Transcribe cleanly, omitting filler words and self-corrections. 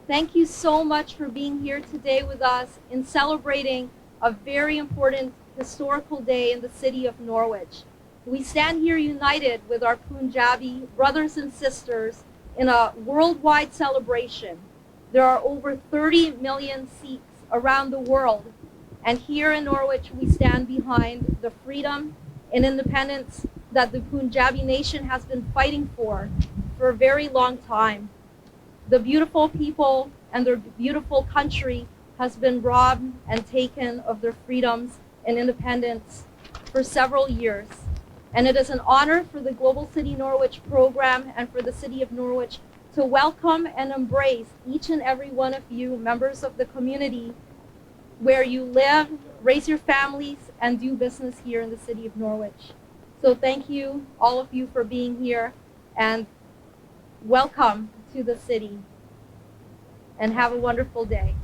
Thank you so much for being here today with us in celebrating a very important historical day in the city of Norwich. We stand here united with our Punjabi brothers and sisters in a worldwide celebration. There are over 30 million Sikhs around the world, and here in Norwich we stand behind the freedom and independence that the Punjabi nation has been fighting for a very long time. The beautiful people and their beautiful country has been robbed and taken of their freedoms and independence for several years. And it is an honor for the Global City Norwich program and for the city of Norwich to welcome and embrace each and every one of you, members of the community, where you live, raise your families, and do business here in the city of Norwich. So thank you, all of you, for being here, and welcome to the city, and have a wonderful day.